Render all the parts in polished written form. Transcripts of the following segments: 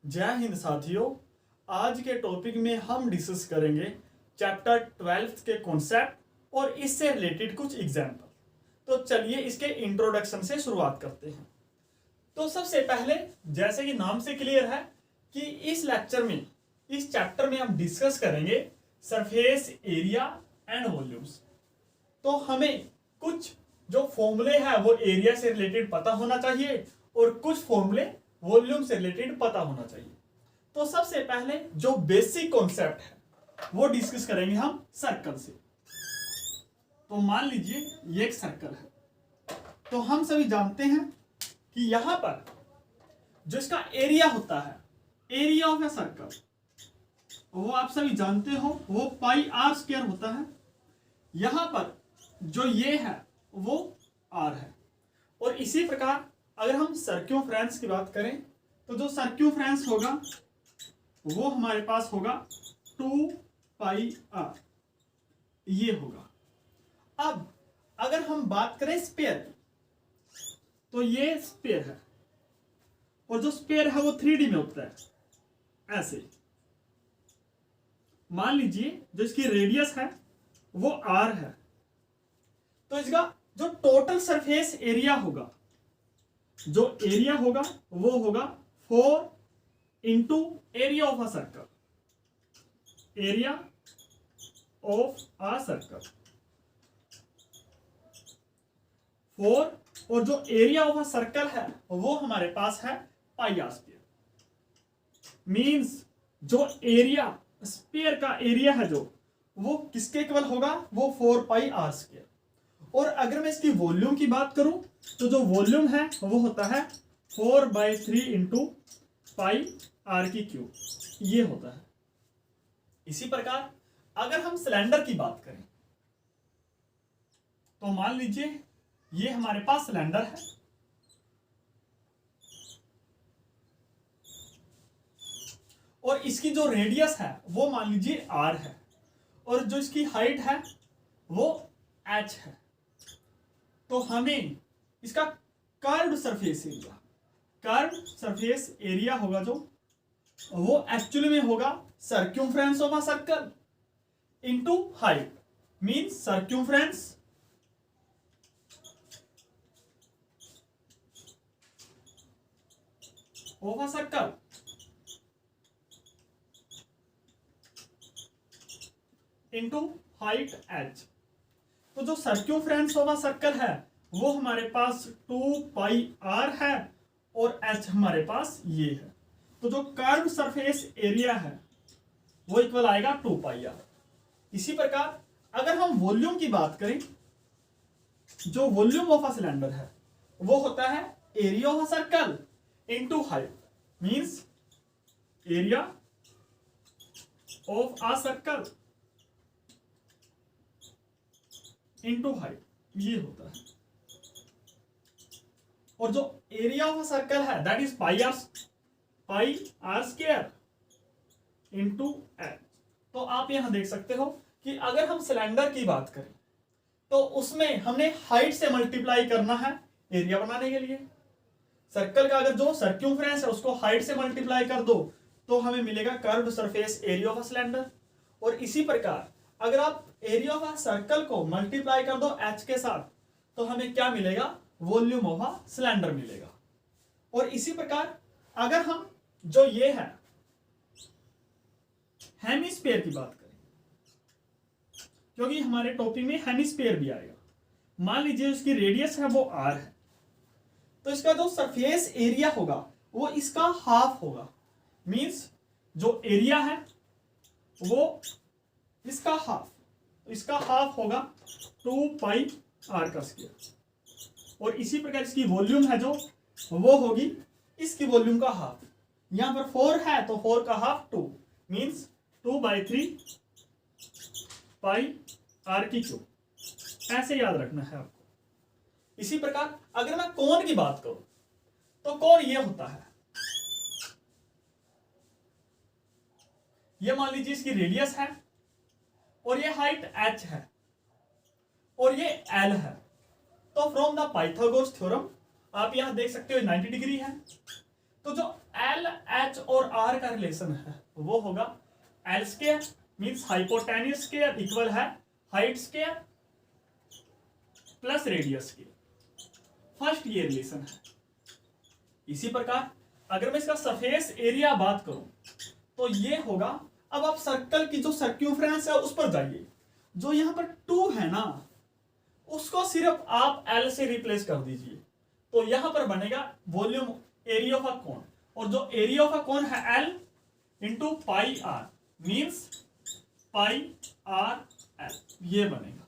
जय हिंद साथियों। आज के टॉपिक में हम डिस्कस करेंगे चैप्टर 12 के कॉन्सेप्ट और इससे रिलेटेड कुछ एग्जाम्पल। तो चलिए इसके इंट्रोडक्शन से शुरुआत करते हैं। तो सबसे पहले जैसे कि नाम से क्लियर है कि इस लेक्चर में, इस चैप्टर में हम डिस्कस करेंगे सरफेस एरिया एंड वॉल्यूम्स। तो हमें कुछ जो फॉर्मूले हैं वो एरिया से रिलेटेड पता होना चाहिए और कुछ फॉर्मूले वॉल्यूम से रिलेटेड पता होना चाहिए। तो सबसे पहले जो बेसिक कॉन्सेप्ट है वो डिस्कस करेंगे हम सर्कल से। तो मान लीजिए ये एक सर्कल है, तो हम सभी जानते हैं कि यहां पर जो इसका एरिया होता है, एरिया ऑफ ए सर्कल, वो आप सभी जानते हो वो पाई आर स्क्वायर होता है। यहां पर जो ये है वो आर है। और इसी प्रकार अगर हम सर्क्यूम्फ्रेंस की बात करें तो जो सर्क्यूम्फ्रेंस होगा वो हमारे पास होगा 2 पाई आर, ये होगा। अब अगर हम बात करें स्पेयर की, तो ये स्पेयर है और जो स्पेयर है वो 3D में होता है ऐसे। मान लीजिए जो इसकी रेडियस है वो आर है, तो इसका जो टोटल सरफेस एरिया होगा, जो एरिया होगा वो होगा 4 into area of a circle, area of a circle 4। और जो एरिया ऑफ अ सर्कल है वो हमारे पास है पाई आर स्क्वायर। मींस जो एरिया स्फीयर का एरिया है जो वो किसके इक्वल होगा, वो 4 पाई आर स्क्वायर। और अगर मैं इसकी वॉल्यूम की बात करूं तो जो वॉल्यूम है वो होता है 4/3 इंटू पाई आर की क्यूब, ये होता है। इसी प्रकार अगर हम सिलेंडर की बात करें तो मान लीजिए ये हमारे पास सिलेंडर है और इसकी जो रेडियस है वो मान लीजिए आर है और जो इसकी हाइट है वो एच है। तो हमें इसका curved surface area, curved surface area होगा जो वो एक्चुअली में होगा circumference of a circle into height, means circumference of a circle into height H. तो जो सर्क्यूम्फ्रेंस ऑफ अ सर्कल है वो हमारे पास 2 पाई आर है और एच हमारे पास ये है। तो जो कर्व सरफेस एरिया है वो इक्वल आएगा 2 पाई आर। इसी प्रकार अगर हम वॉल्यूम की बात करें, जो वॉल्यूम ऑफ अ सिलेंडर है वो होता है area of a circle into height, means area of a circle into height, ये होता है। और जो एरिया ऑफ अ सर्कल है that is pi r square into h. तो आप यहां देख सकते हो कि अगर हम सिलेंडर की बात करें तो उसमें हमने हाइट से मल्टीप्लाई करना है एरिया बनाने के लिए। सर्कल का अगर जो सर्क्यूम्फ्रेंस है उसको हाइट से मल्टीप्लाई कर दो तो हमें मिलेगा curved surface area of a cylinder. और इसी प्रकार अगर आप एरिया ऑफ अ सर्कल को मल्टीप्लाई कर दो एच के साथ तो हमें क्या मिलेगा, वॉल्यूम ऑफ अ सिलेंडर मिलेगा। और इसी प्रकार अगर हम जो ये है हेमिस्फीयर की बात करें, क्योंकि हमारे टॉपिक में हेमिस्फीयर भी आएगा, मान लीजिए उसकी रेडियस है वो आर है, तो इसका जो सरफेस एरिया होगा वो इसका हाफ होगा। मींस जो एरिया है वो इसका हाफ, तो इसका हाफ होगा 2 पाई आर का स्क्वायर। और इसी प्रकार इसकी वॉल्यूम है जो वो होगी इसकी वॉल्यूम का हाफ। यहां पर 4 है तो 4 का हाफ 2, मींस 2/3 पाई आर की क्यूब, ऐसे याद रखना है आपको। इसी प्रकार अगर मैं कोण की बात करूं तो कोण ये होता है, ये मान लीजिए इसकी रेडियस है और ये हाइट h है और ये l है। तो फ्रॉम द पाइथागोरस थ्योरम आप यहां देख सकते हो 90 डिग्री है, तो जो एल एच और आर का रिलेशन है वो होगा L square means hypotenuse square equal है height square plus radius square. First ये रिलेशन है। इसी प्रकार अगर मैं इसका सरफेस एरिया बात करूं तो ये होगा, अब आप सर्कल की जो सर्क्यूफ्रेंस है उस पर जाइए, जो यहां पर 2 है ना उसको सिर्फ आप एल से रिप्लेस कर दीजिए, तो यहां पर बनेगा volume area of a cone, और जो एरिया ऑफ अ कोन है l into pi r means pi r l, ये बनेगा।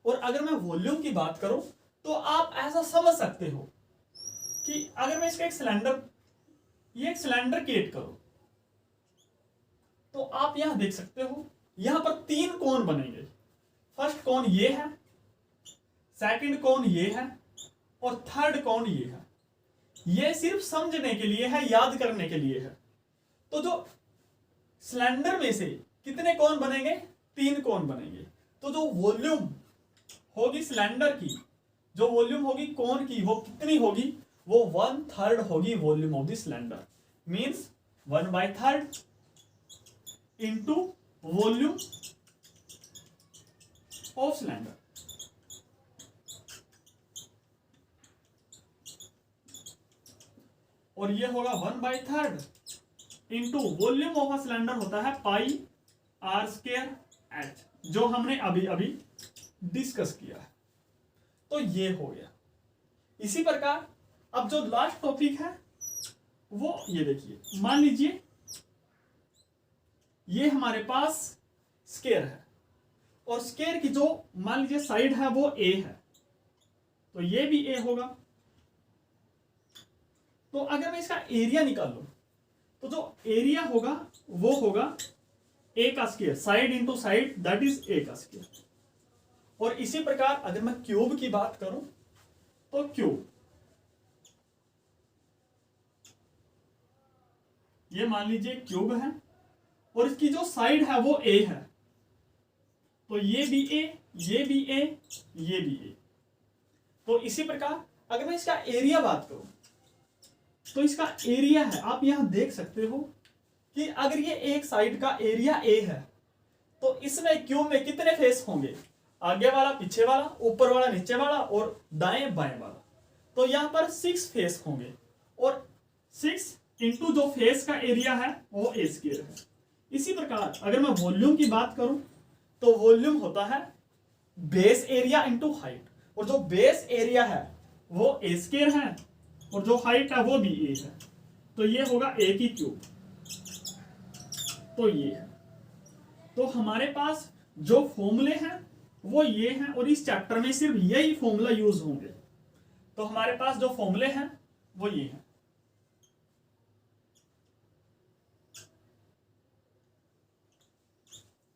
और अगर मैं वॉल्यूम की बात करूं तो आप ऐसा समझ सकते हो कि अगर मैं इसका एक सिलेंडर क्रिएट करूं तो आप यहां देख सकते हो यहां पर 3 कोन बनेंगे। फर्स्ट कोन ये है, सेकंड कोन ये है और थर्ड कोन ये है। ये सिर्फ समझने के लिए है, याद करने के लिए है। तो जो सिलेंडर में से कितने कोन बनेंगे? 3 कोन बनेंगे। तो जो वॉल्यूम होगी सिलेंडर की, जो वॉल्यूम होगी कोन की, वो कितनी होगी? वो 1/3 होगी volume of the cylinder, means 1/3 into volume of cylinder. और ये होगा 1/3 into volume of a cylinder होता है पाई आर स्क्वायर एच, जो हमने अभी अभी डिस्कस किया है। तो ये हो गया। इसी प्रकार अब जो लास्ट टॉपिक है वो ये देखिए, मान लीजिए ये हमारे पास स्क्वायर है और स्क्वायर की जो मान लीजिए साइड है वो ए है, तो ये भी ए होगा। तो अगर मैं इसका एरिया निकालूं तो जो एरिया होगा वो होगा ए का square, side into side that is a का स्क्वायर। और इसी प्रकार अगर मैं क्यूब की बात करूं तो क्यूब, ये मान लीजिए क्यूब है और इसकी जो साइड है वो ए है, तो ये भी ए, ये भी ए, ये भी ए। तो इसी प्रकार अगर मैं इसका एरिया बात करूं तो इसका एरिया है, आप यहां देख सकते हो कि अगर ये एक साइड का एरिया ए है तो इसमें क्यूब में कितने फेस होंगे? आगे वाला, पीछे वाला, ऊपर वाला, नीचे वाला और दाएं बाएं वाला। तो यहां पर 6 फेस होंगे और 6 इंटू जो फेस का एरिया है वो ए स्क्वायर है। इसी प्रकार अगर मैं वॉल्यूम की बात करूं तो वॉल्यूम होता है बेस एरिया इंटू हाइट, और जो बेस एरिया है वो ए स्क्वायर है और जो हाइट है वो भी ए है, तो ये होगा ए की क्यूब। तो ये है। तो हमारे पास जो फॉर्मूले हैं वो ये हैं और इस चैप्टर में सिर्फ यही फॉर्मूला यूज होंगे। तो हमारे पास जो फॉर्मूले हैं वो ये हैं।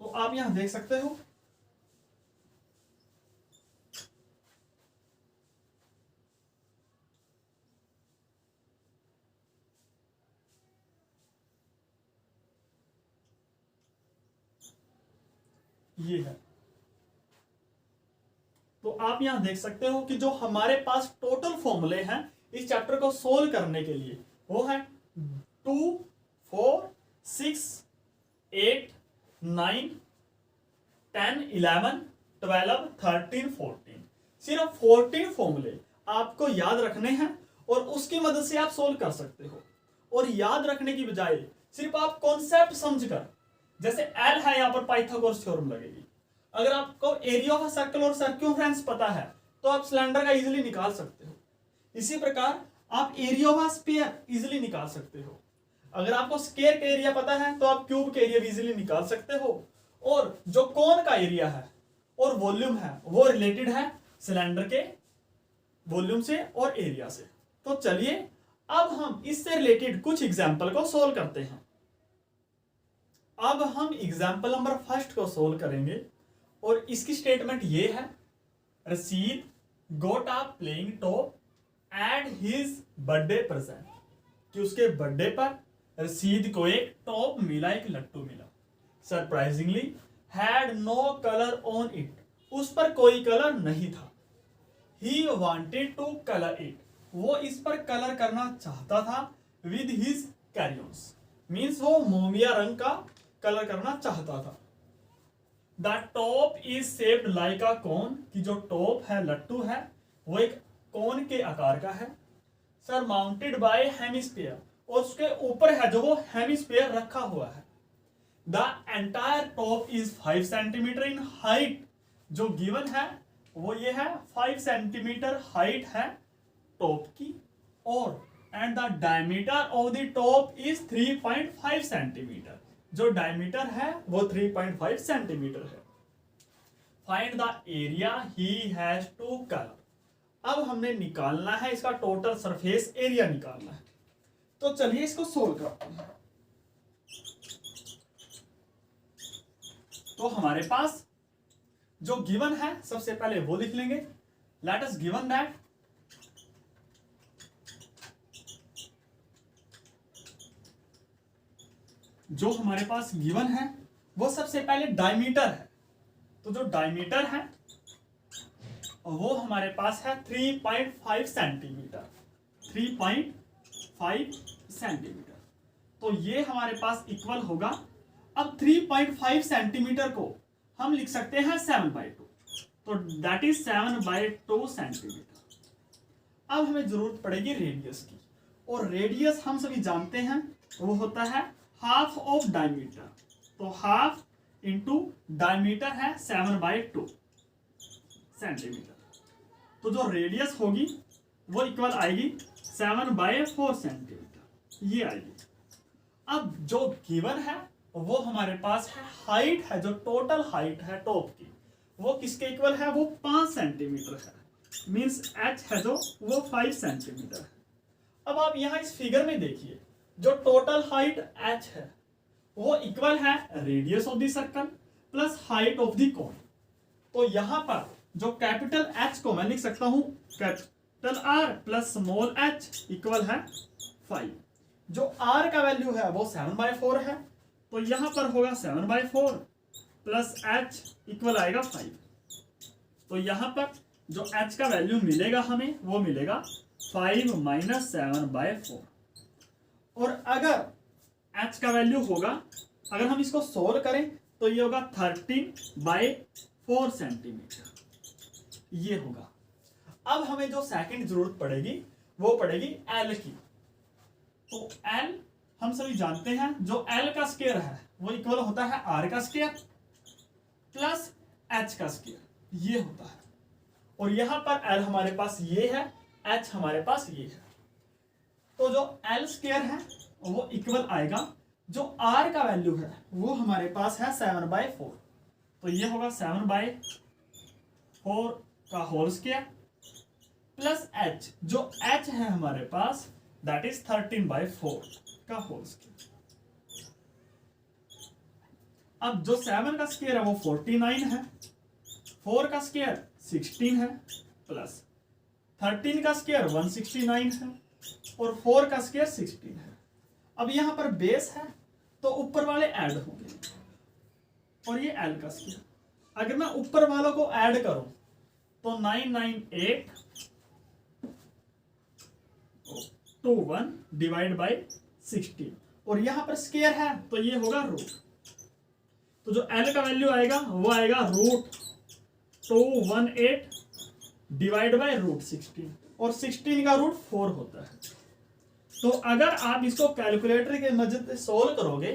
तो आप यहां देख सकते हो ये है। तो आप यहां देख सकते हो कि जो हमारे पास टोटल फॉर्मूले हैं इस चैप्टर को सोल्व करने के लिए वो है 2, 4, 6, 8, 9, 10, 11, 12, 13, 14। सिर्फ 14 फॉर्मूले आपको याद रखने हैं और उसकी मदद से आप सोल्व कर सकते हो। और याद रखने की बजाय सिर्फ आप कॉन्सेप्ट समझकर, जैसे एल है यहाँ पर पाइथागोरस थ्योरम लगेगी। अगर आपको एरिया ऑफ सर्कल और सर्क्यूम्फ्रेंस पता है तो आप सिलेंडर का इजीली निकाल सकते हो। इसी प्रकार आप एरिया ऑफ स्फीयर इजीली निकाल सकते हो। अगर आपको स्क्वायर का एरिया पता है तो आप क्यूब का एरिया भी इजीली निकाल सकते हो। और जो कोन का एरिया है और वॉल्यूम है वो रिलेटेड है सिलेंडर के वॉल्यूम से और एरिया से। तो चलिए अब हम इससे रिलेटेड कुछ एग्जाम्पल को सोल्व करते हैं। अब हम एग्जाम्पल नंबर 1 को सोल्व करेंगे और इसकी स्टेटमेंट ये है, Rashid got a playing top at his birthday present, कि उसके बर्थडे पर रशीद को एक टॉप मिला, एक लट्टू मिला। Surprisingly had no colour on it, उस पर कोई कलर नहीं था। He wanted to colour it, वो इस पर कलर करना चाहता था। विद हिज कैरियर्स, मीन्स वो मोमिया रंग का कलर करना चाहता था। The top is shaped like a cone, की जो टॉप है लट्टू है वो एक कोन के आकार का है। सर माउंटेड बाय हेमिस्फीयर, और उसके ऊपर है जो वो हेमिस्फीयर रखा हुआ है। The entire top is 5 centimetre in height, जो गिवन है वो ये है 5 सेंटीमीटर हाइट है टॉप की, और and the diameter of the top is 3.5 centimetre, जो डायमीटर है वो 3.5 सेंटीमीटर है। Find the area he has to cover, अब हमने निकालना है इसका टोटल सरफेस एरिया निकालना है। तो चलिए इसको सोल्व करते हैं। तो हमारे पास जो गिवन है सबसे पहले वो लिख लेंगे। लेट अस गिवन दैट जो हमारे पास गिवन है वो सबसे पहले डायमीटर है। तो जो डायमीटर है वो हमारे पास है 3.5 सेंटीमीटर, 3.5 सेंटीमीटर। तो ये हमारे पास इक्वल होगा, अब 3.5 सेंटीमीटर को हम लिख सकते हैं 7/2, तो दैट इज 7/2 सेंटीमीटर। अब हमें जरूरत पड़ेगी रेडियस की, और रेडियस हम सभी जानते हैं वो होता है हाफ ऑफ डायमीटर। तो हाफ इंटू डायमीटर है 7/2 सेंटीमीटर, तो जो रेडियस होगी वो इक्वल आएगी 7/4 सेंटीमीटर, ये आएगी। अब जो गिवन है वो हमारे पास है हाइट है, जो टोटल हाइट है टॉप की वो किसके इक्वल है, वो 5 सेंटीमीटर है, मींस एच है जो वो 5 सेंटीमीटर है। अब आप यहां इस फिगर में देखिए, जो टोटल हाइट एच है वो इक्वल है radius of the circle plus height of the cone. तो यहां पर जो कैपिटल एच को मैं लिख सकता हूं capital R plus small H equal है 5। जो आर का वैल्यू है वो 7/4 है, तो यहां पर होगा 7/4 प्लस एच इक्वल आएगा 5। तो यहां पर जो एच का वैल्यू मिलेगा हमें वो मिलेगा 5 माइनस 7/4। और अगर एच का वैल्यू होगा, अगर हम इसको सोल्व करें तो ये होगा 13/4 सेंटीमीटर, ये होगा। अब हमें जो सेकंड जरूरत पड़ेगी वो पड़ेगी एल की। तो एल हम सभी जानते हैं, जो एल का स्क्वायर है वो इक्वल होता है आर का स्क्वायर प्लस एच का स्क्वायर, ये होता है। और यहां पर एल हमारे पास ये है, एच हमारे पास ये है। तो जो एल स्क्वायर है वो इक्वल आएगा, जो आर का वैल्यू है वो हमारे पास है 7/4, तो ये होगा 7/4 का होल स्क्वायर प्लस एच, जो एच है हमारे पास दैट इज 13/4 का होल स्क्वायर। अब जो 7 का स्क्वायर है वो 49 है, 4 का स्क्वायर 16 है, प्लस 13 का स्क्वायर 169 है, और 4 का स्क्वायर 16 है। अब यहां पर बेस है तो ऊपर वाले ऐड होंगे, और ये एल का स्क्वायर। अगर मैं ऊपर वालों को ऐड करूं तो 99821 डिवाइड बाय 16, और यहां पर स्क्वायर है तो ये होगा रूट। तो जो एल का वैल्यू आएगा वो आएगा √218 डिवाइड बाय √16, और 16 का रूट 4 होता है। तो अगर आप इसको कैलकुलेटर के मदद से सोल्व करोगे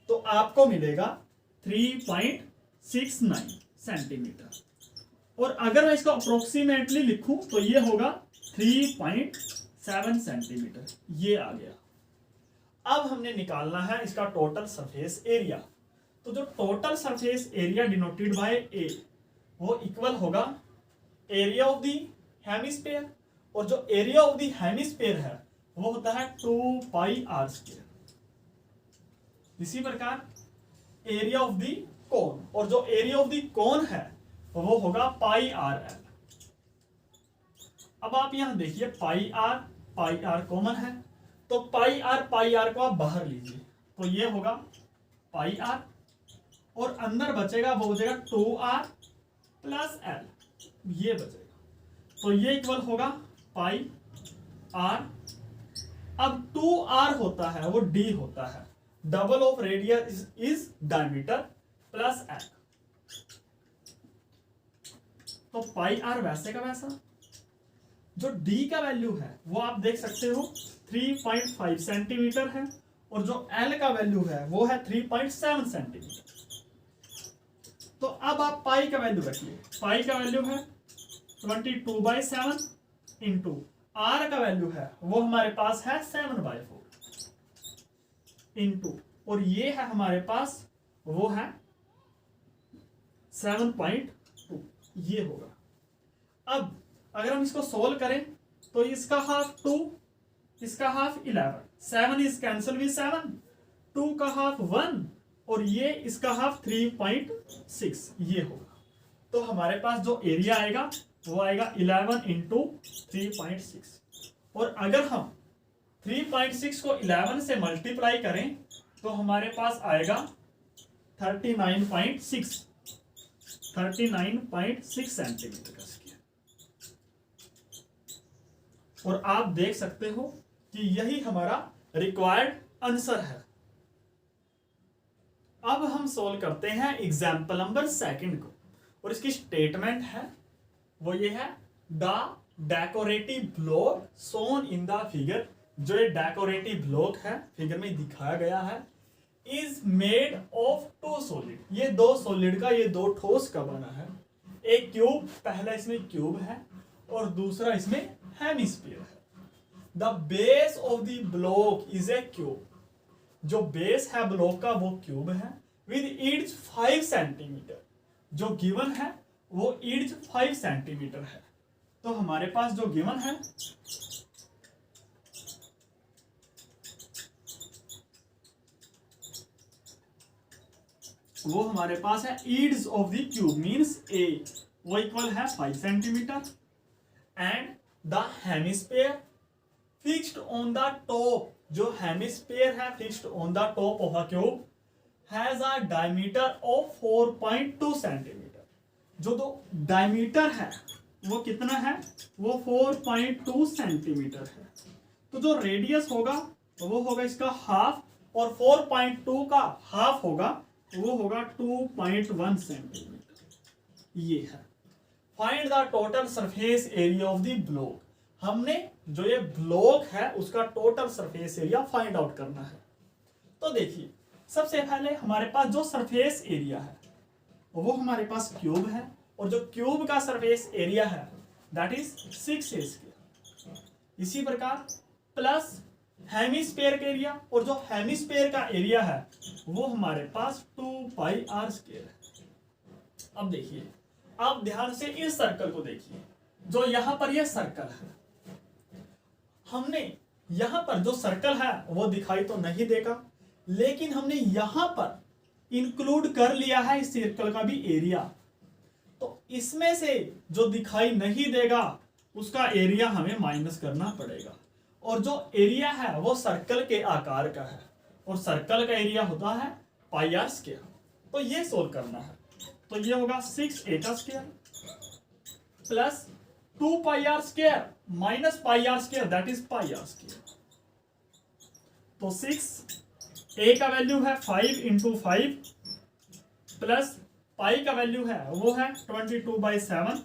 तो आपको मिलेगा 3.69 सेंटीमीटर, और अगर मैं इसको अप्रोक्सीमेटली लिखूं तो ये होगा 3.7 सेंटीमीटर, ये आ गया। अब हमने निकालना है इसका टोटल सरफेस एरिया। तो जो total surface area denoted by A वो इक्वल होगा एरिया ऑफ द हेमिस्फीयर, और जो एरिया ऑफ द हेमिस्फीयर है वो होता है 2πr²। इसी प्रकार एरिया ऑफ द कोन, और जो एरिया ऑफ द कोन है वो होगा πrl। अब आप यहां देखिए πr कॉमन है, तो πr को आप बाहर लीजिए, तो ये होगा πr, और अंदर बचेगा वो हो जाएगा 2r प्लस l, ये बचेगा। तो ये इक्वल होगा πr अब 2r होता है वो d होता है, double of radius is diameter plus l। तो पाई आर वैसे का वैसा, जो d का वैल्यू है वो आप देख सकते हो 3.5 सेंटीमीटर है, और जो l का वैल्यू है वो है 3.7 सेंटीमीटर। तो अब आप पाई का वैल्यू रखिए, पाई का वैल्यू है 22/7 इंटू आर का वैल्यू है वो हमारे पास है 7/4 इंटू, और ये है हमारे पास वो है 7.2, ये होगा। अब अगर हम इसको सोल्व करें तो इसका हाफ 2, इसका हाफ 11, 7 इज कैंसिल विद 7, 2 का हाफ 1, और ये इसका हाफ 3.6, ये होगा। तो हमारे पास जो एरिया आएगा वो आएगा 11 इंटू 3.6, और अगर हम 3.6 को 11 से मल्टीप्लाई करें तो हमारे पास आएगा 39.6 सेंटीमीटर का स्क्वायर। और आप देख सकते हो कि यही हमारा रिक्वायर्ड आंसर है। अब हम सोल्व करते हैं एग्जाम्पल नंबर 2 को, और इसकी स्टेटमेंट है वो ये है, the decorative block shown in the figure. जो ये डेकोरेटिव ब्लॉक है फिगर में दिखाया गया है, इज मेड ऑफ 2 सॉलिड। ये 2 सॉलिड का, ये 2 ठोस का बना है। एक क्यूब, पहला इसमें क्यूब है और दूसरा इसमें हेमिस्फीयर है। The base of the block is a cube. जो बेस है ब्लॉक का वो क्यूब है, विद इड्ज 5 सेंटीमीटर। जो गिवन है वो इड्ज 5 सेंटीमीटर है। तो हमारे पास जो गिवन है वो हमारे पास है it's of the cube means ए, वो इक्वल है 5 centimetre, and the hemisphere fixed on the top. जो हेमिस्फीयर है fixed on the top of a cube has a diameter of 4.2 centimetre. जो दो डायमीटर है वो कितना है, वो 4.2 सेंटीमीटर है। तो जो रेडियस होगा वो होगा इसका हाफ, और 4.2 का हाफ होगा वो होगा 2.1 सेंटीमीटर, ये है। Find the total surface area of the block. हमने जो ये ब्लॉक है उसका total surface area find out करना है। तो देखिए, सबसे पहले हमारे पास जो सरफेस एरिया है वो हमारे पास क्यूब है, और जो क्यूब का सरफेस एरिया है दैट इज 6a स्क्वायर। इसी प्रकार प्लस हेमिस्फीयर का एरिया, और जो हेमिस्फीयर का एरिया है वो हमारे पास 2πr स्क्वायर है। अब देखिए, आप ध्यान से इस सर्कल को देखिए, जो यहां पर यह सर्कल है, हमने यहां पर जो सर्कल है वो दिखाई तो नहीं देगा, लेकिन हमने यहां पर इंक्लूड कर लिया है इस सर्कल का भी एरिया। तो इसमें से जो दिखाई नहीं देगा उसका एरिया हमें माइनस करना पड़ेगा, और जो एरिया है वो सर्कल के आकार का है, और सर्कल का एरिया होता है πr स्क्वायर। तो ये सोल्व करना है, तो ये होगा 6a का square plus 2πr square minus πr square that is πr square. तो 6a का वैल्यू है 5 इंटू 5 प्लस पाई का वैल्यू है वो है 22/7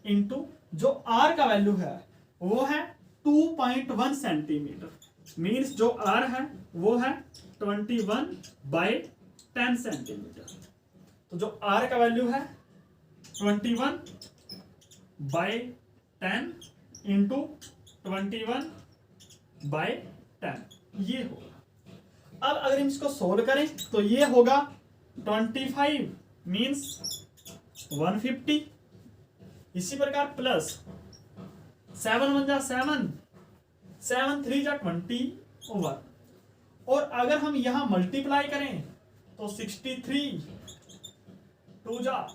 इंटू जो r का वैल्यू है वो है 2.1 सेंटीमीटर, मीन्स जो r है वो है 21/10 सेंटीमीटर। तो जो r का वैल्यू है 21/10 इंटू 21/10, ये होगा। अब अगर हम इसको सोल्व करें तो ये होगा 25 मीन्स 150। इसी प्रकार प्लस 7 1 जा 7, 7 3 जा 21, और अगर हम यहां मल्टीप्लाई करें तो 63 2 जा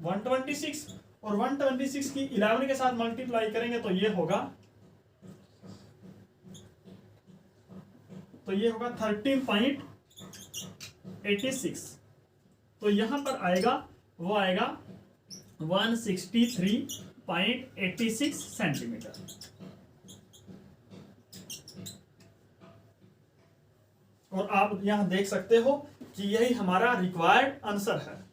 126, और 126 की 11 के साथ मल्टीप्लाई करेंगे तो ये होगा 13.86। तो यहां पर आएगा वो आएगा 163.86 सेंटीमीटर। और आप यहाँ देख सकते हो कि यही हमारा रिक्वायर्ड आंसर है।